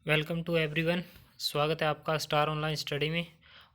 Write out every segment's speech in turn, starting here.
Welcome to everyone. स्वागत है आपका स्टार ऑनलाइन स्टडी में।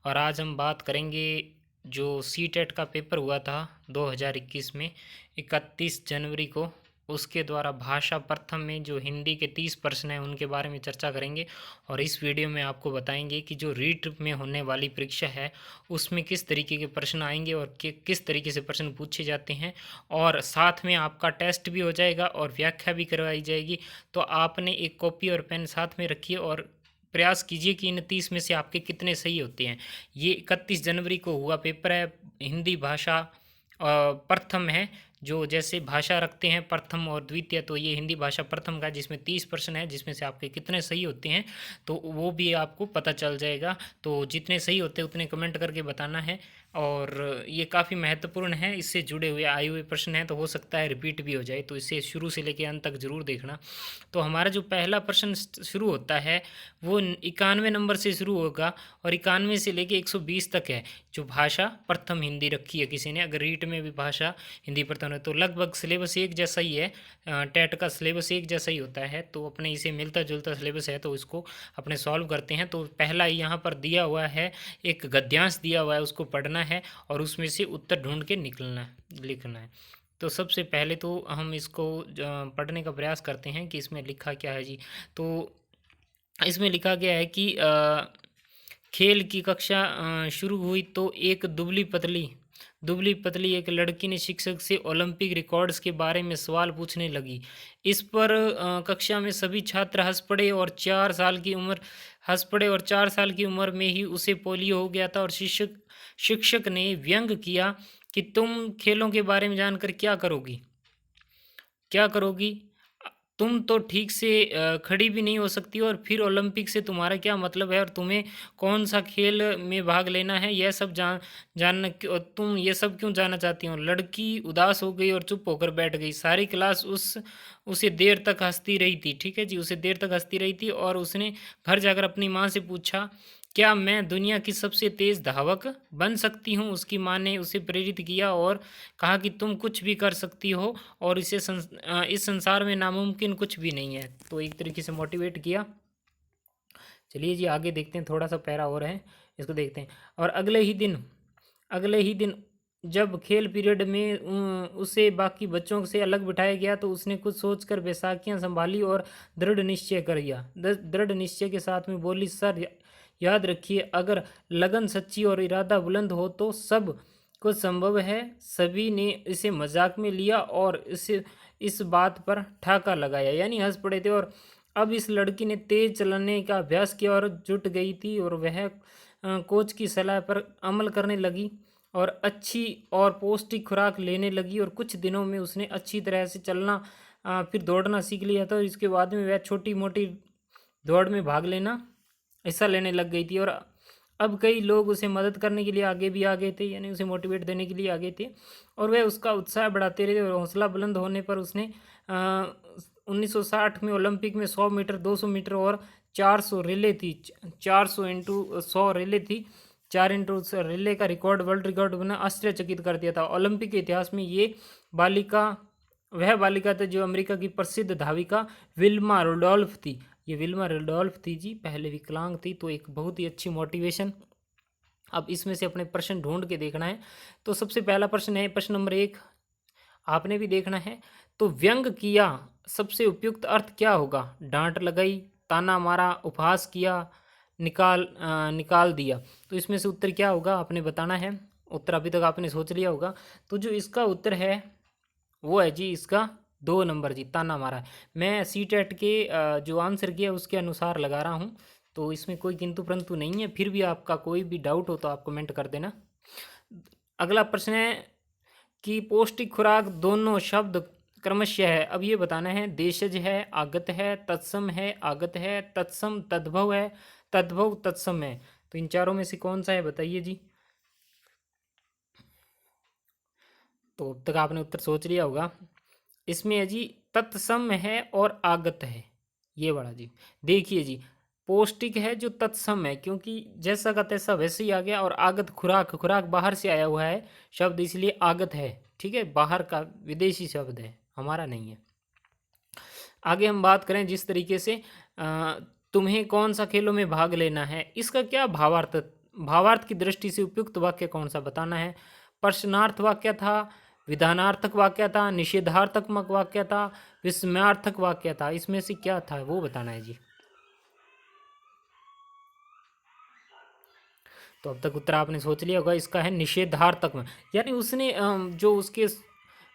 और आज हम बात करेंगे जो सी टेट का पेपर हुआ था 2021 में 31 जनवरी को, उसके द्वारा भाषा प्रथम में जो हिंदी के 30 प्रश्न हैं उनके बारे में चर्चा करेंगे। और इस वीडियो में आपको बताएंगे कि जो रीट में होने वाली परीक्षा है उसमें किस तरीके के प्रश्न आएंगे और किस तरीके से प्रश्न पूछे जाते हैं। और साथ में आपका टेस्ट भी हो जाएगा और व्याख्या भी करवाई जाएगी। तो आपने एक कॉपी और पेन साथ में रखिए और प्रयास कीजिए कि इन 30 में से आपके कितने सही होते हैं। ये 31 जनवरी को हुआ पेपर है। हिंदी भाषा प्रथम है। जो जैसे भाषा रखते हैं प्रथम और द्वितीय, तो ये हिंदी भाषा प्रथम का जिसमें 30 प्रश्न है, जिसमें से आपके कितने सही होते हैं तो वो भी आपको पता चल जाएगा। तो जितने सही होते हैं उतने कमेंट करके बताना है। और ये काफ़ी महत्वपूर्ण है, इससे जुड़े हुए आए हुए प्रश्न हैं, तो हो सकता है रिपीट भी हो जाए, तो इसे शुरू से लेकर अंत तक जरूर देखना। तो हमारा जो पहला प्रश्न शुरू होता है वो 91 नंबर से शुरू होगा और 91 से लेके 120 तक है। जो भाषा प्रथम हिंदी रखी है किसी ने, अगर रीट में भी भाषा हिंदी प्रथम है तो लगभग सिलेबस एक जैसा ही है। टेट का सिलेबस एक जैसा ही होता है, तो अपने इसे मिलता जुलता सिलेबस है, तो इसको अपने सॉल्व करते हैं। तो पहला यहाँ पर दिया हुआ है, एक गद्यांश दिया हुआ है, उसको पढ़ना है और उसमें से उत्तर ढूंढ के लिखना है। तो सबसे पहले तो हम इसको पढ़ने का प्रयास करते हैं कि इसमें लिखा क्या है जी। तो इसमें लिखा गया है कि खेल की कक्षा शुरू हुई तो एक दुबली पतली एक लड़की ने शिक्षक से ओलंपिक रिकॉर्ड्स के बारे में सवाल पूछने लगी। इस पर कक्षा में सभी छात्र हंस पड़े और 4 साल की उम्र में ही उसे पोलियो हो गया था। और शिक्षक ने व्यंग किया कि तुम खेलों के बारे में जानकर क्या करोगी? तुम तो ठीक से खड़ी भी नहीं हो सकती और फिर ओलंपिक से तुम्हारा क्या मतलब है? और तुम्हें कौन सा खेल में भाग लेना है? यह सब तुम ये सब क्यों जानना चाहती हो? लड़की उदास हो गई और चुप होकर बैठ गई। सारी क्लास उसे देर तक हंसती रही थी। ठीक है जी, उसे देर तक हंसती रही थी और उसने घर जाकर अपनी माँ से पूछा, क्या मैं दुनिया की सबसे तेज धावक बन सकती हूँ? उसकी माँ ने उसे प्रेरित किया और कहा कि तुम कुछ भी कर सकती हो और इस संसार में नामुमकिन कुछ भी नहीं है। तो एक तरीके से मोटिवेट किया। चलिए जी आगे देखते हैं, थोड़ा सा पैरा और है, इसको देखते हैं। और अगले ही दिन जब खेल पीरियड में उसे बाकी बच्चों से अलग बिठाया गया तो उसने कुछ सोचकर बैसाखियां संभाली और दृढ़ निश्चय के साथ में बोली, सर याद रखिए, अगर लगन सच्ची और इरादा बुलंद हो तो सब कुछ संभव है। सभी ने इसे मजाक में लिया और इस बात पर ठाका लगाया, यानी हंस पड़े थे। और अब इस लड़की ने तेज चलने का अभ्यास किया और जुट गई थी और वह कोच की सलाह पर अमल करने लगी और अच्छी और पौष्टिक खुराक लेने लगी। और कुछ दिनों में उसने अच्छी तरह से चलना फिर दौड़ना सीख लिया था। और इसके बाद में वह छोटी मोटी दौड़ में भाग लेना हिस्सा लेने लग गई थी। और अब कई लोग उसे मदद करने के लिए आगे थे, यानी उसे मोटिवेट देने के लिए आगे थे और वह उसका उत्साह बढ़ाते रहे। और हौसला बुलंद होने पर उसने 1960 में ओलंपिक में 100 मीटर, 200 मीटर और 400 रिले थी, 400 इंटू 100 रिले थी, 4 इंटू रिले का रिकॉर्ड, वर्ल्ड रिकॉर्ड बना, आश्चर्यचकित कर दिया था। ओलंपिक के इतिहास में वह बालिका थी जो अमेरिका की प्रसिद्ध धाविका विल्मा रुडोल्फ थी। ये विल्मा रुडोल्फ थी जी, पहले विकलांग थी। तो एक बहुत ही अच्छी मोटिवेशन। अब इसमें से अपने प्रश्न ढूंढ के देखना है। तो सबसे पहला प्रश्न है, प्रश्न नंबर 1 आपने भी देखना है। तो व्यंग किया सबसे उपयुक्त अर्थ क्या होगा? डांट लगाई, ताना मारा, उपहास किया, निकाल दिया। तो इसमें से उत्तर क्या होगा आपने बताना है। उत्तर अभी तक आपने सोच लिया होगा। तो जो इसका उत्तर है वो है जी, इसका 2 नंबर जी, ताना मारा है। मैं सी टेट के जो आंसर किया उसके अनुसार लगा रहा हूँ, तो इसमें कोई किंतु परंतु नहीं है। फिर भी आपका कोई भी डाउट हो तो आप कमेंट कर देना। अगला प्रश्न है कि पौष्टिक खुराक दोनों शब्द क्रमशः है। अब ये बताना है, देशज है, आगत है, तत्सम है, आगत है, तत्सम, तद्भव है, तद्भव तत्सम है। तो इन चारों में से कौन सा है बताइए जी। तो अब तक आपने उत्तर सोच लिया होगा। इसमें है जी, तत्सम है और आगत है, ये बड़ा जी। देखिए जी, पौष्टिक है जो तत्सम है, क्योंकि जैसा का तैसा वैसे ही आ गया। और आगत खुराक बाहर से आया हुआ है शब्द, इसलिए आगत है। ठीक है, बाहर का विदेशी शब्द है, हमारा नहीं है। आगे हम बात करें जिस तरीके से तुम्हें कौन सा खेलों में भाग लेना है, इसका क्या भावार्थ की दृष्टि से उपयुक्त वाक्य कौन सा बताना है। प्रश्नार्थ वाक्य था, विधानार्थक वाक्य था, निषेधार्थक वाक्य था, विस्मयार्थक वाक्य था, इसमें से क्या था वो बताना है जी। तो अब तक उत्तर आपने सोच लिया होगा, इसका है निषेधार्थक में, यानी उसने जो उसके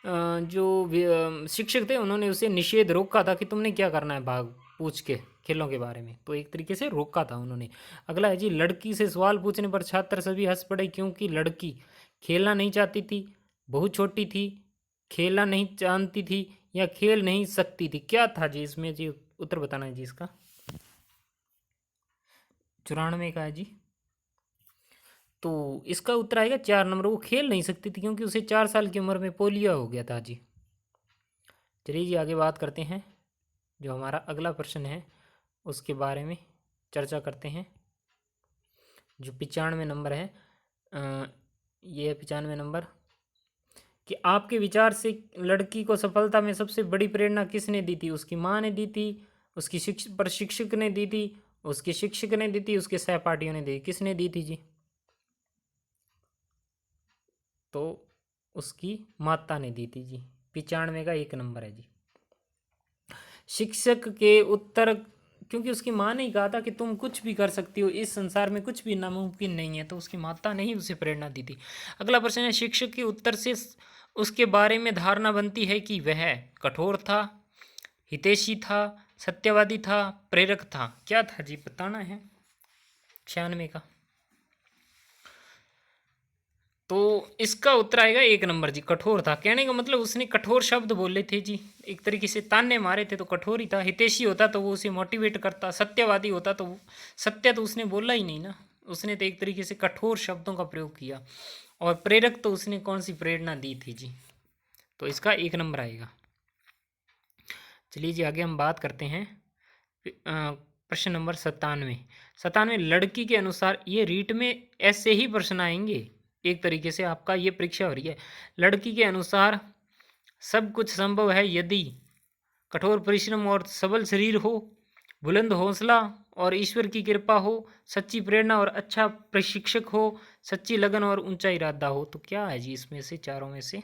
जो शिक्षक थे उन्होंने उसे निषेध रोका था कि तुमने क्या करना है भाग पूछ के खेलों के बारे में, तो एक तरीके से रोका था उन्होंने। अगला है जी, लड़की से सवाल पूछने पर छात्र सभी हंस पड़े क्योंकि लड़की खेलना नहीं चाहती थी, बहुत छोटी थी, खेलना नहीं जानती थी या खेल नहीं सकती थी। क्या था जी इसमें जी, उत्तर बताना है जी इसका। 94 का है जी। तो इसका उत्तर आएगा 4 नंबर, वो खेल नहीं सकती थी क्योंकि उसे 4 साल की उम्र में पोलियो हो गया था जी। चलिए जी आगे बात करते हैं, जो हमारा अगला प्रश्न है उसके बारे में चर्चा करते हैं। जो 95 नंबर है, ये 95 नंबर कि आपके विचार से लड़की को सफलता में सबसे बड़ी प्रेरणा किसने दी थी। उसकी माँ ने दी थी, उसकी प्रशिक्षक ने दी थी, उसके शिक्षक ने दी थी, उसके सहपाठियों ने दी, किसने दी थी जी। तो उसकी माता ने दी थी जी। 95 का 1 नंबर है जी। शिक्षक के उत्तर, क्योंकि उसकी माँ ने ही कहा था कि तुम कुछ भी कर सकती हो, इस संसार में कुछ भी नामुमकिन नहीं है, तो उसकी माता ने ही उसे प्रेरणा दी थी। अगला प्रश्न है, शिक्षक के उत्तर से उसके बारे में धारणा बनती है कि वह कठोर था, हितैषी था, सत्यवादी था, प्रेरक था। क्या था जी बताना है। 96 का, तो इसका उत्तर आएगा 1 नंबर जी, कठोर था। कहने का मतलब उसने कठोर शब्द बोले थे जी, एक तरीके से ताने मारे थे, तो कठोर ही था। हितैषी होता तो वो उसे मोटिवेट करता, सत्यवादी होता तो सत्य तो उसने बोला ही नहीं ना, उसने तो एक तरीके से कठोर शब्दों का प्रयोग किया। और प्रेरक तो उसने कौन सी प्रेरणा दी थी जी, तो इसका 1 नंबर आएगा। चलिए जी आगे हम बात करते हैं प्रश्न नंबर 97। लड़की के अनुसार, ये रीट में ऐसे ही प्रश्न आएंगे, एक तरीके से आपका ये परीक्षा हो रही है। लड़की के अनुसार सब कुछ संभव है यदि कठोर परिश्रम और सबल शरीर हो, बुलंद हौसला और ईश्वर की कृपा हो, सच्ची प्रेरणा और अच्छा प्रशिक्षक हो, सच्ची लगन और ऊंचा इरादा हो। तो क्या है जी इसमें से, चारों में से।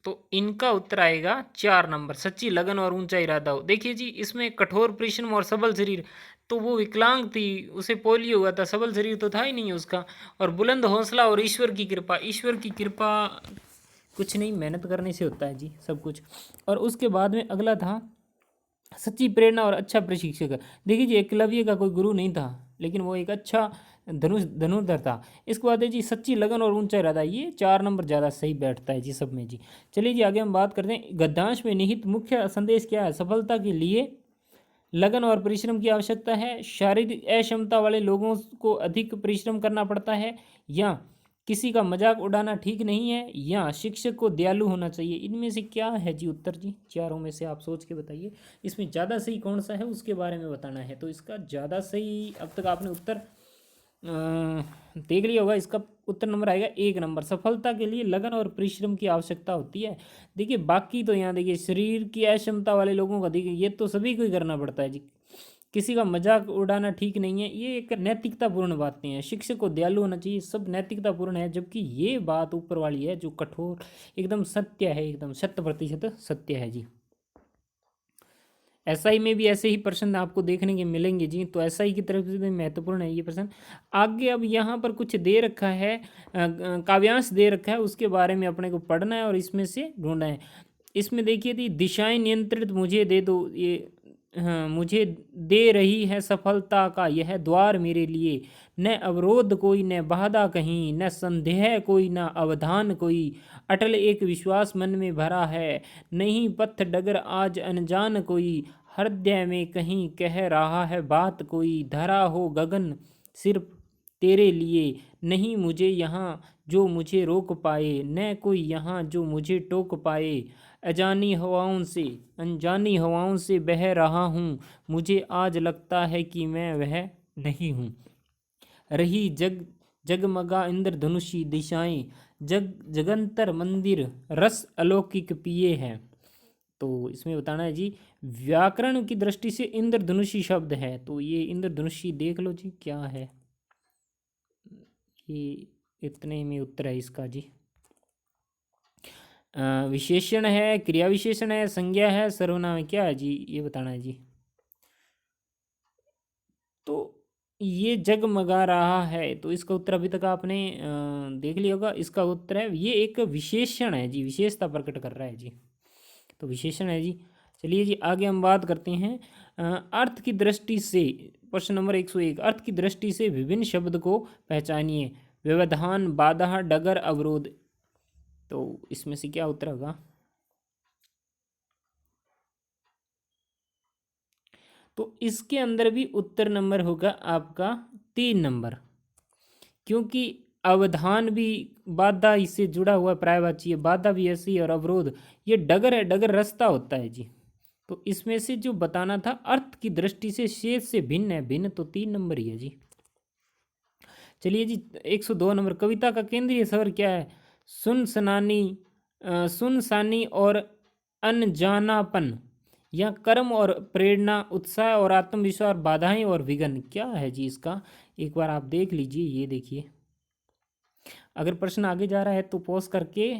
तो इनका उत्तर आएगा 4 नंबर, सच्ची लगन और ऊंचा इरादा हो। देखिए जी, इसमें कठोर परिश्रम और सबल शरीर, तो वो विकलांग थी, उसे पोलियो हुआ था, सबल शरीर तो था ही नहीं उसका। और बुलंद हौसला और ईश्वर की कृपा, ईश्वर की कृपा कुछ नहीं, मेहनत करने से होता है जी सब कुछ। और उसके बाद में अगला था सच्ची प्रेरणा और अच्छा प्रशिक्षक। देखिए जी, एकलव्य का कोई गुरु नहीं था, लेकिन वो एक अच्छा धनुर्धर था। इसके बाद है जी सच्ची लगन और ऊंचा इरादा, ये 4 नंबर ज़्यादा सही बैठता है जी सब में जी। चलिए जी आगे हम बात करते हैं, गद्यांश में निहित मुख्य संदेश क्या है। सफलता के लिए लगन और परिश्रम की आवश्यकता है, शारीरिक अक्षमता वाले लोगों को अधिक परिश्रम करना पड़ता है, या किसी का मजाक उड़ाना ठीक नहीं है, या शिक्षक को दयालु होना चाहिए। इनमें से क्या है जी उत्तर जी, चारों में से आप सोच के बताइए, इसमें ज़्यादा सही कौन सा है उसके बारे में बताना है। तो इसका ज़्यादा सही, अब तक आपने उत्तर देख लिया होगा, इसका उत्तर नंबर आएगा 1 नंबर। सफलता के लिए लगन और परिश्रम की आवश्यकता होती है। देखिए बाकी तो यहाँ देखिए, शरीर की अक्षमता वाले लोगों का देखिए, ये तो सभी को ही करना पड़ता है जी, किसी का मजाक उड़ाना ठीक नहीं है, ये एक नैतिकतापूर्ण बातें हैं। शिक्षक को दयालु होना चाहिए, सब नैतिकतापूर्ण है, जबकि ये बात ऊपर वाली है जो कठोर एकदम सत्य है, एकदम 100% सत्य है जी। एसआई में भी ऐसे ही प्रश्न आपको देखने के मिलेंगे जी, तो एसआई की तरफ से भी महत्वपूर्ण है ये प्रश्न। आगे अब यहाँ पर कुछ दे रखा है, काव्यांश दे रखा है, उसके बारे में अपने को पढ़ना है और इसमें से ढूंढना है। इसमें देखिए थी, दिशाएं नियंत्रित मुझे दे दो, ये हाँ, मुझे दे रही है सफलता का यह द्वार मेरे लिए, न अवरोध कोई न बाधा कहीं, न संदेह कोई न अवधान कोई, अटल एक विश्वास मन में भरा है, नहीं पथ डगर आज अनजान कोई, हृदय में कहीं कह रहा है बात कोई, धरा हो गगन सिर्फ तेरे लिए, नहीं मुझे यहाँ जो मुझे रोक पाए, न कोई यहाँ जो मुझे टोक पाए, अजानी हवाओं से अनजानी हवाओं से बह रहा हूँ, मुझे आज लगता है कि मैं वह नहीं हूँ, रही जगमगा इंद्रधनुषी दिशाएं, जगंतर मंदिर रस अलौकिक पिए हैं, तो इसमें बताना है जी, व्याकरण की दृष्टि से इंद्रधनुषी शब्द है, तो ये इंद्रधनुषी देख लो जी क्या है। ये इतने में उत्तर है इसका जी। विशेषण है, क्रिया विशेषण है, संज्ञा है, सर्वनाम है, क्या है जी, ये बताना है जी। तो ये जगमगा रहा है, तो इसका उत्तर अभी तक आपने देख लिया होगा। इसका उत्तर है, ये एक विशेषण है जी, विशेषता प्रकट कर रहा है जी, तो विशेषण है जी। चलिए जी आगे हम बात करते हैं अर्थ की दृष्टि से। प्रश्न नंबर 101, अर्थ की दृष्टि से विभिन्न शब्द को पहचानिए। व्यवधान, बाधा, डगर, अवरोध। तो इसमें से क्या उत्तर होगा? तो इसके अंदर भी उत्तर नंबर होगा आपका 3 नंबर, क्योंकि अवधान भी बाधा इससे जुड़ा हुआ पर्यायवाची है, बाधा भी ऐसी है, और अवरोध ये डगर है, डगर रास्ता होता है जी। तो इसमें से जो बताना था अर्थ की दृष्टि से शेष से भिन्न है, भिन्न तो 3 नंबर ही है जी। चलिए जी 102 नंबर, कविता का केंद्रीय स्वर क्या है? सुनसनानी, सुनसानी और अनजानापन, या कर्म और प्रेरणा, उत्साह और आत्मविश्वास, बाधाएं और विघ्न, क्या है जी इसका? एक बार आप देख लीजिए, ये देखिए। अगर प्रश्न आगे जा रहा है तो पॉज करके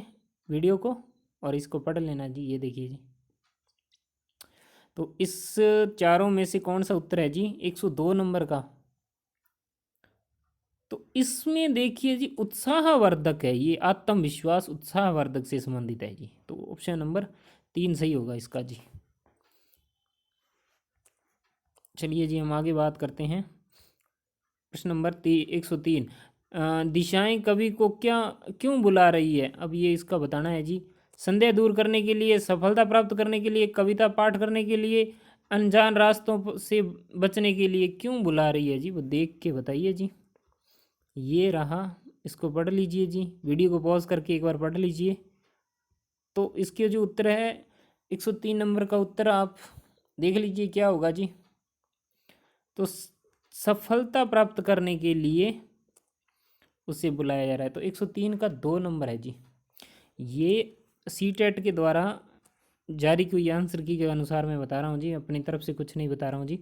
वीडियो को और इसको पढ़ लेना जी। ये देखिए जी, तो इस चारों में से कौन सा उत्तर है जी 102 नंबर का? तो इसमें देखिए जी उत्साहवर्धक है, ये आत्मविश्वास उत्साहवर्धक से संबंधित है जी, तो ऑप्शन नंबर 3 सही होगा इसका जी। चलिए जी हम आगे बात करते हैं। प्रश्न नंबर 103, दिशाएं कवि को क्या क्यों बुला रही है? अब ये इसका बताना है जी। संदेह दूर करने के लिए, सफलता प्राप्त करने के लिए, कविता पाठ करने के लिए, अनजान रास्तों से बचने के लिए, क्यों बुला रही है जी? वो देख के बताइए जी। ये रहा, इसको पढ़ लीजिए जी, वीडियो को पॉज करके एक बार पढ़ लीजिए। तो इसके जो उत्तर है 103 नंबर का उत्तर आप देख लीजिए क्या होगा जी। तो सफलता प्राप्त करने के लिए उसे बुलाया जा रहा है, तो 103 का 2 नंबर है जी। ये सीटेट के द्वारा जारी की हुई आंसर की के अनुसार मैं बता रहा हूँ जी, अपनी तरफ से कुछ नहीं बता रहा हूँ जी।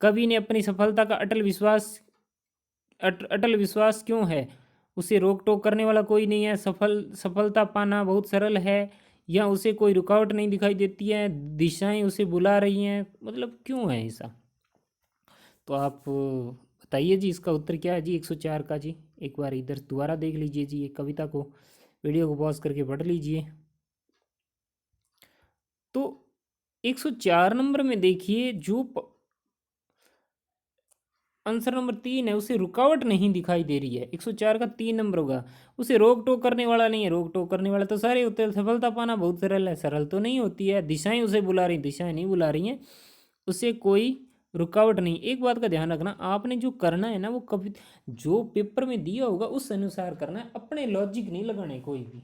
कवि ने अपनी सफलता का अटल विश्वास क्यों है? उसे रोक टोक करने वाला कोई नहीं है, सफलता पाना बहुत सरल है, या उसे कोई रुकावट नहीं दिखाई देती है, दिशाएं उसे बुला रही हैं, मतलब क्यों है ऐसा? तो आप बताइए जी, इसका उत्तर क्या है जी 104 का जी। एक बार इधर दोबारा देख लीजिए जी, ये कविता को वीडियो को पॉज करके पढ़ लीजिए। तो 104 नंबर में देखिए जो आंसर नंबर 3 है, उसे रुकावट नहीं दिखाई दे रही है। 104 का 3 नंबर होगा। उसे रोक टोक करने वाला नहीं है, रोक टोक करने वाला तो सारे होते हैं। सफलता पाना बहुत सरल है, सरल तो नहीं होती है। दिशाएं उसे बुला रही, दिशाएं नहीं बुला रही हैं, उसे कोई रुकावट नहीं। एक बात का ध्यान रखना, आपने जो करना है ना वो कभी जो पेपर में दिया होगा उस अनुसार करना है, अपने लॉजिक नहीं लगाने कोई भी।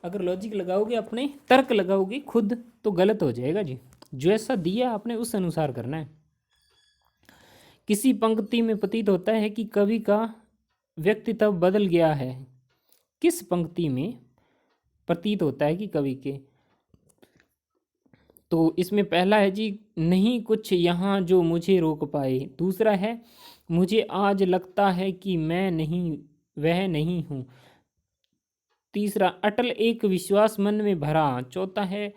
अगर लॉजिक लगाओगे, अपने तर्क लगाओगे खुद, तो गलत हो जाएगा जी। जैसा दिया आपने उस अनुसार करना है। किसी पंक्ति में प्रतीत होता है कि कवि का व्यक्तित्व बदल गया है। किस पंक्ति में प्रतीत होता है कि कवि के? तो इसमें पहला है जी, नहीं कुछ यहाँ जो मुझे रोक पाए। दूसरा है, मुझे आज लगता है कि मैं नहीं वह नहीं हूँ। तीसरा, अटल एक विश्वास मन में भरा। चौथा है,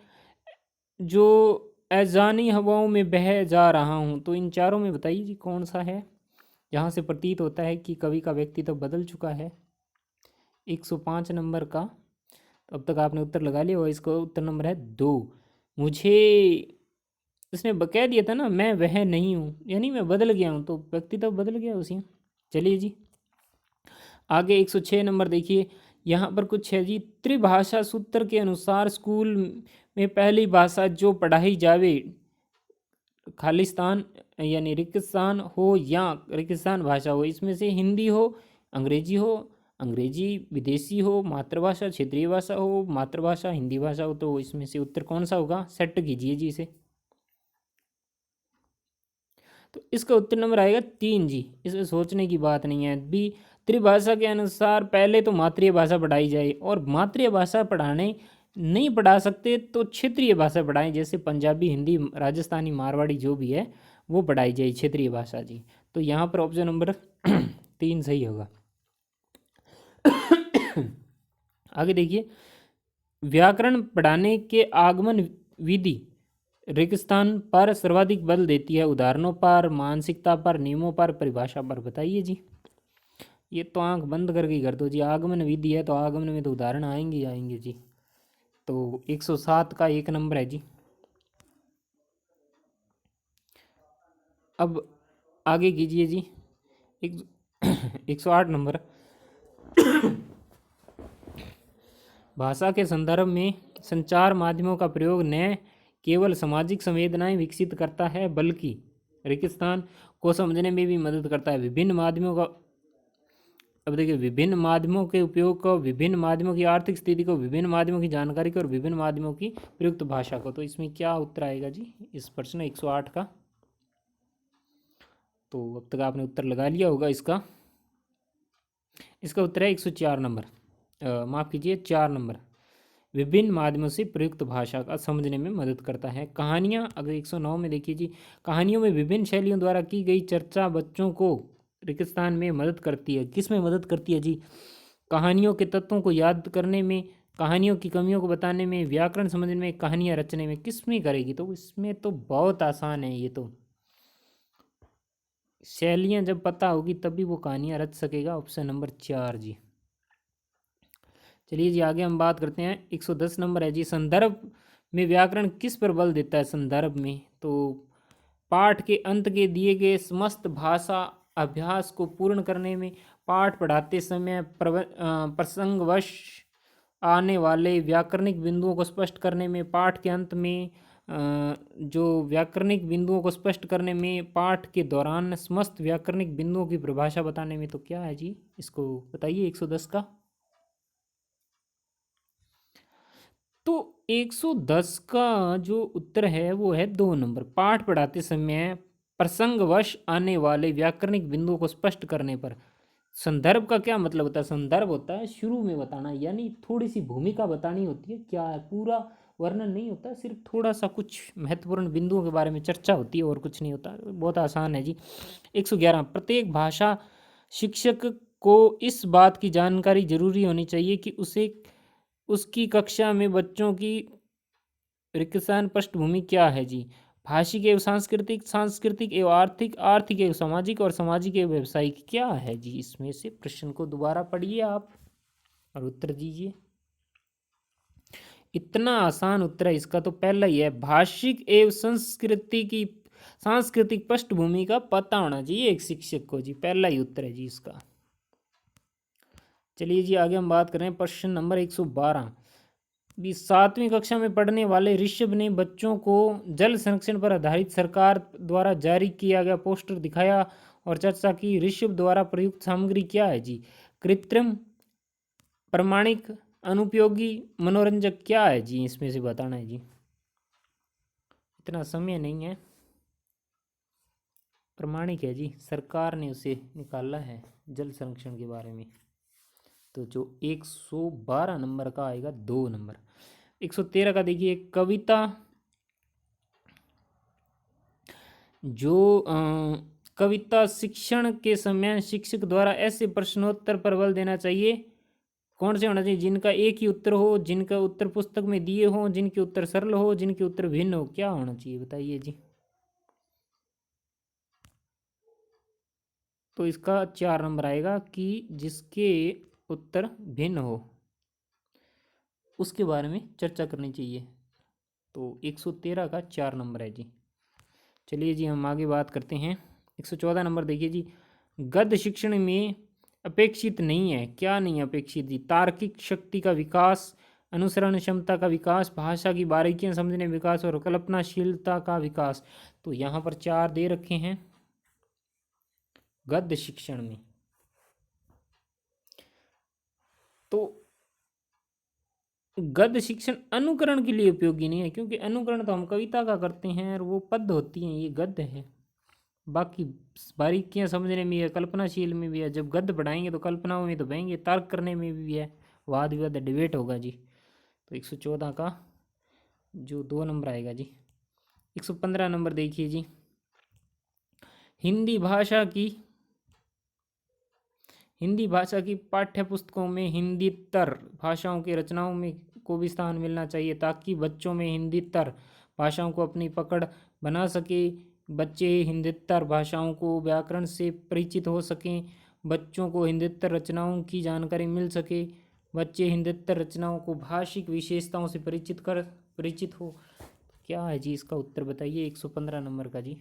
जो अजानी हवाओं में बह जा रहा हूँ। तो इन चारों में बताइए जी कौन सा है जहाँ से प्रतीत होता है कि कवि का व्यक्तित्व बदल चुका है? 105 नंबर का। तो अब तक आपने उत्तर लगा लिया और इसका उत्तर नंबर है 2। मुझे इसने कह दिया था ना, मैं वह नहीं हूँ, यानी मैं बदल गया हूँ, तो व्यक्तित्व बदल गया उसी। चलिए जी आगे 106 नंबर देखिए, यहाँ पर कुछ है जी। त्रिभाषा सूत्र के अनुसार स्कूल में पहली भाषा जो पढ़ाई जावे, खालिस्तान यानी रिक्तस्थान हो या रिक्तस्थान भाषा हो, इसमें से हिंदी हो, अंग्रेजी विदेशी हो, मातृभाषा क्षेत्रीय भाषा हो, मातृभाषा हिंदी भाषा हो। तो इसमें से उत्तर कौन सा होगा? सेट कीजिए जी इसे। तो इसका उत्तर नंबर आएगा 3 जी, इसमें सोचने की बात नहीं है। बी, त्रिभाषा के अनुसार पहले तो मातृभाषा पढ़ाई जाए, और मातृभाषा पढ़ाने नहीं पढ़ा सकते तो क्षेत्रीय भाषा पढ़ाएं, जैसे पंजाबी, हिंदी, राजस्थानी, मारवाड़ी जो भी है वो पढ़ाई जाए क्षेत्रीय भाषा जी। तो यहाँ पर ऑप्शन नंबर 3 सही होगा। आगे देखिए, व्याकरण पढ़ाने के आगमन विधि रेगिस्तान पर सर्वाधिक बल देती है, उदाहरणों पर, मानसिकता पर, नियमों पर, परिभाषा पर। बताइए जी। ये तो आंख बंद करके ही कर दो जी। आगमन विधि है तो आगमन में तो उदाहरण आएंगे ही आएंगे जी। तो 107 का 1 नंबर है जी। अब आगे कीजिए जी। 108 नंबर। भाषा के संदर्भ में संचार माध्यमों का प्रयोग न केवल सामाजिक संवेदनाएं विकसित करता है बल्कि रेगिस्तान को समझने में भी मदद करता है। विभिन्न माध्यमों का, अब देखिए, विभिन्न माध्यमों के उपयोग को, विभिन्न माध्यमों की आर्थिक स्थिति को, विभिन्न माध्यमों की जानकारी को और विभिन्न माध्यमों की प्रयुक्त भाषा को। तो इसमें क्या उत्तर आएगा जी इस प्रश्न 108 का? तो अब तक आपने उत्तर लगा लिया होगा इसका। इसका उत्तर है 104 नंबर, माफ़ कीजिए 4 नंबर। विभिन्न माध्यमों से प्रयुक्त भाषा का समझने में मदद करता है। कहानियाँ, अगर 109 में देखिए जी, कहानियों में विभिन्न शैलियों द्वारा की गई चर्चा बच्चों को रेगिस्तान में मदद करती है। किस में मदद करती है जी? कहानियों के तत्वों को याद करने में, कहानियों की कमियों को बताने में, व्याकरण समझने में, कहानियाँ रचने में। किस में करेगी? तो इसमें तो बहुत आसान है ये तो। शैलियाँ जब पता होगी तभी वो कहानियाँ रच सकेगा। ऑप्शन नंबर 4 जी। चलिए जी, आगे हम बात करते हैं। 110 नंबर है जी, संदर्भ में व्याकरण किस पर बल देता है? संदर्भ में तो पाठ के अंत के दिए गए समस्त भाषा अभ्यास को पूर्ण करने में, पाठ पढ़ाते समय प्रसंगवश आने वाले व्याकरणिक बिंदुओं को स्पष्ट करने में, पाठ के अंत में जो व्याकरणिक बिंदुओं को स्पष्ट करने में, पाठ के दौरान समस्त व्याकरणिक बिंदुओं की परिभाषा बताने में। तो क्या है जी, इसको बताइए 110 का। तो 110 का जो उत्तर है वो है 2 नंबर। पाठ पढ़ाते समय प्रसंगवश आने वाले व्याकरणिक बिंदुओं को स्पष्ट करने पर। संदर्भ का क्या मतलब होता है? संदर्भ होता है शुरू में बताना, यानी थोड़ी सी भूमिका बतानी होती है। क्या है? पूरा वर्णन नहीं होता, सिर्फ थोड़ा सा कुछ महत्वपूर्ण बिंदुओं के बारे में चर्चा होती है और कुछ नहीं होता। बहुत आसान है जी। 111, प्रत्येक भाषा शिक्षक को इस बात की जानकारी जरूरी होनी चाहिए कि उसे उसकी कक्षा में बच्चों की रेगिस्तान पृष्ठभूमि क्या है जी? भाषिक एवं सांस्कृतिक, सांस्कृतिक एवं आर्थिक, आर्थिक एवं सामाजिक और सामाजिक एवं व्यावसायिक क्या है जी? इसमें से प्रश्न को दोबारा पढ़िए आप और उत्तर दीजिए। इतना आसान उत्तर है इसका तो पहला ही है, भाषिक एवं संस्कृति की, सांस्कृतिक पृष्ठभूमि का पता होना चाहिए एक शिक्षक को जी। पहला ही उत्तर है जी इसका। चलिए जी, आगे हम बात करें प्रश्न नंबर 112। 7वीं कक्षा में पढ़ने वाले ऋषभ ने बच्चों को जल संरक्षण पर आधारित सरकार द्वारा जारी किया गया पोस्टर दिखाया और चर्चा की। ऋषभ द्वारा प्रयुक्त सामग्री क्या है जी? कृत्रिम, प्रमाणिक, अनुपयोगी, मनोरंजक क्या है जी? इसमें से बताना है जी। इतना समय नहीं है। प्रमाणिक है जी, सरकार ने उसे निकाला है जल संरक्षण के बारे में। तो जो 112 नंबर का आएगा 2 नंबर। 113 का देखिए, कविता जो कविता शिक्षण के समय शिक्षक द्वारा ऐसे प्रश्नोत्तर पर बल देना चाहिए। कौन से होना चाहिए? जिनका एक ही उत्तर हो, जिनका उत्तर पुस्तक में दिए हो, जिनके उत्तर सरल हो, जिनके उत्तर भिन्न हो। क्या होना चाहिए बताइए जी। तो इसका 4 नंबर आएगा कि जिसके उत्तर भिन्न हो उसके बारे में चर्चा करनी चाहिए। तो 113 का 4 नंबर है जी। चलिए जी, हम आगे बात करते हैं। 114 नंबर देखिए जी, गद्य शिक्षण में अपेक्षित नहीं है। क्या नहीं है अपेक्षित जी? तार्किक शक्ति का विकास, अनुसरण क्षमता का विकास, भाषा की बारीकियां समझने विकास और कल्पनाशीलता का विकास। तो यहाँ पर 4 दे रखे हैं गद्य शिक्षण में। तो गद्य शिक्षण अनुकरण के लिए उपयोगी नहीं है, क्योंकि अनुकरण तो हम कविता का करते हैं और वो पद होती हैं, ये गद्य है। बाकी बारीकियां समझने में है, कल्पनाशील में भी है। जब गद्य पढ़ाएंगे तो कल्पनाओं में तो बहेंगे, तर्क करने में भी है, वाद विवाद डिबेट होगा जी। तो 114 का जो 2 नंबर आएगा जी। 115 नंबर देखिए जी, हिंदी भाषा की पाठ्य पुस्तकों में हिंदीतर भाषाओं की रचनाओं में को भी स्थान मिलना चाहिए ताकि बच्चों में हिंदीतर भाषाओं को अपनी पकड़ बना सके। बच्चे हिंदीतर भाषाओं को व्याकरण से परिचित हो सकें, बच्चों को हिंदीतर रचनाओं की जानकारी मिल सके, बच्चे हिंदीतर रचनाओं को भाषिक विशेषताओं से परिचित हो। क्या है जी इसका उत्तर बताइए 115 नंबर का जी।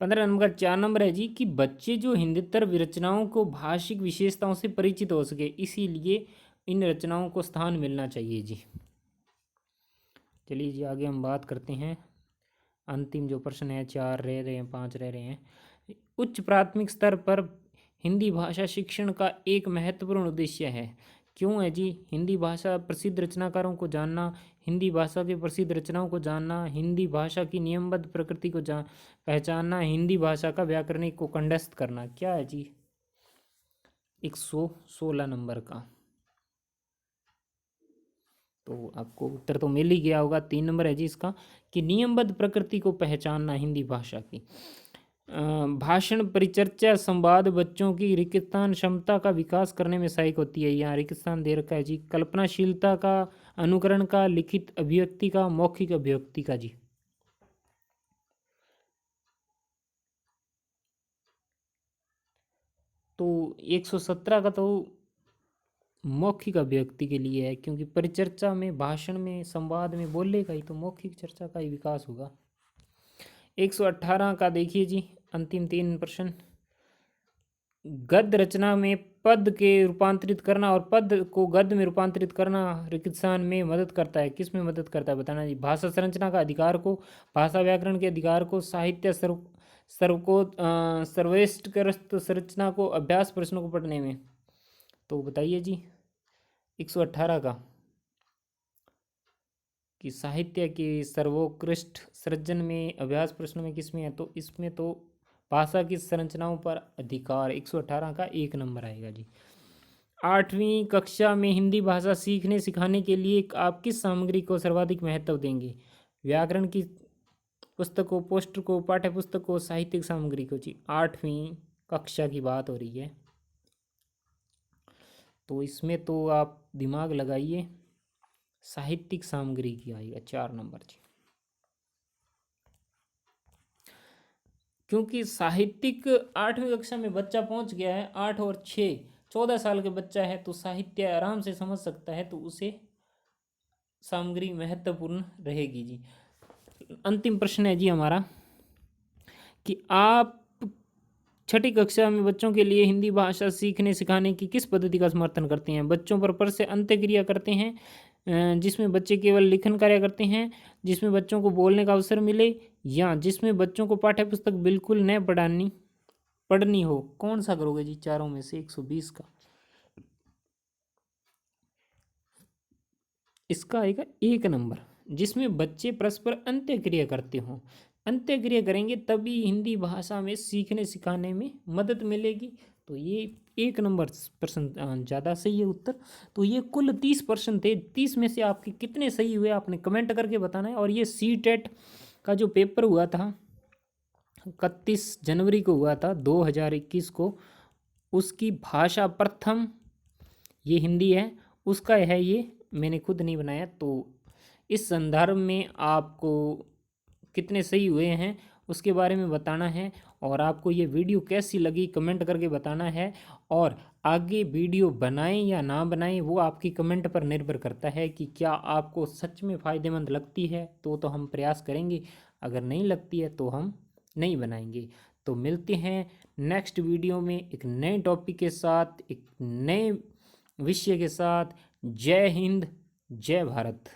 15 नंबर का 4 नंबर है जी कि बच्चे जो हिंदीतर रचनाओं को भाषिक विशेषताओं से परिचित हो सके, इसीलिए इन रचनाओं को स्थान मिलना चाहिए जी। चलिए जी आगे हम बात करते हैं। अंतिम जो प्रश्न है, 4 रह रहे हैं, 5 रह रहे हैं। उच्च प्राथमिक स्तर पर हिंदी भाषा शिक्षण का एक महत्वपूर्ण उद्देश्य है। क्यों है जी? हिंदी भाषा प्रसिद्ध रचनाकारों को जानना, हिंदी भाषा के प्रसिद्ध रचनाओं को जानना, हिंदी भाषा की नियमबद्ध प्रकृति को पहचानना, हिंदी भाषा का व्याकरणिक को कंठस्थ करना। क्या है जी 116 नंबर का। तो आपको उत्तर तो मिल ही गया होगा। 3 नंबर है जी इसका कि नियमबद्ध प्रकृति को पहचानना हिंदी भाषा की। भाषण, परिचर्चा, संवाद बच्चों की रिक्तस्थान क्षमता का विकास करने में सहायक होती है। यहाँ रिक्तस्थान दे रखा है जी। कल्पनाशीलता का, अनुकरण का, लिखित अभिव्यक्ति का, मौखिक अभिव्यक्ति का जी। तो 117 का तो मौखिक अभिव्यक्ति के लिए है, क्योंकि परिचर्चा में, भाषण में, संवाद में बोलेगा ही तो मौखिक चर्चा का ही विकास होगा। 118 का देखिए जी, अंतिम 3 प्रश्न। गद्य रचना में पद के रूपांतरित करना और पद को गद्य में रूपांतरित करना रिक्तस्थान में मदद करता है। किस में मदद करता है बताना जी। भाषा संरचना का अधिकार को, भाषा व्याकरण के अधिकार को, साहित्य सर्वोत्कृष्ट संरचना को, अभ्यास प्रश्नों को पढ़ने में। तो बताइए जी 118 का कि साहित्य के सर्वोत्कृष्ट सृजन में, अभ्यास प्रश्नों में किस में है? तो इसमें तो भाषा की संरचनाओं पर अधिकार 118 का 1 नंबर आएगा जी। 8वीं कक्षा में हिंदी भाषा सीखने सिखाने के लिए आप किस सामग्री को सर्वाधिक महत्व देंगे? व्याकरण की पुस्तक को, पोस्टर को, पाठ्य पुस्तक को, साहित्यिक सामग्री को जी। 8वीं कक्षा की बात हो रही है, तो इसमें तो आप दिमाग लगाइए, साहित्यिक सामग्री की आएगा 4 नंबर जी। क्योंकि साहित्यिक 8वीं कक्षा में बच्चा पहुंच गया है, 8 और 6 14 साल के बच्चा है, तो साहित्य आराम से समझ सकता है, तो उसे सामग्री महत्वपूर्ण रहेगी जी। अंतिम प्रश्न है जी हमारा कि आप 6ठी कक्षा में बच्चों के लिए हिंदी भाषा सीखने सिखाने की किस पद्धति का समर्थन करते हैं? बच्चों पर से अंत्यक्रिया करते हैं, जिसमें बच्चे केवल लिखन कार्य करते हैं, जिसमें बच्चों को बोलने का अवसर मिले, या जिसमें बच्चों को पाठ्य पुस्तक बिल्कुल न पढ़नी हो? कौन सा करोगे जी चारों में से? 120 का इसका आएगा 1 नंबर, जिसमें बच्चे परस्पर अंत्यक्रिया करते हों। अंत्यक्रिया करेंगे तभी हिंदी भाषा में सीखने सिखाने में मदद मिलेगी। तो ये 1 नंबर प्रश्न ज़्यादा सही है उत्तर। तो ये कुल 30 प्रश्न थे, 30 में से आपके कितने सही हुए आपने कमेंट करके बताना है। और ये सीटेट का जो पेपर हुआ था 31 जनवरी को हुआ था 2021 को, उसकी भाषा प्रथम ये हिंदी है, उसका है ये, मैंने खुद नहीं बनाया। तो इस संदर्भ में आपको कितने सही हुए हैं उसके बारे में बताना है, और आपको ये वीडियो कैसी लगी कमेंट करके बताना है। और आगे वीडियो बनाएं या ना बनाएं वो आपकी कमेंट पर निर्भर करता है कि क्या आपको सच में फ़ायदेमंद लगती है तो हम प्रयास करेंगे, अगर नहीं लगती है तो हम नहीं बनाएंगे। तो मिलते हैं नेक्स्ट वीडियो में एक नए टॉपिक के साथ, एक नए विषय के साथ। जय हिंद, जय भारत।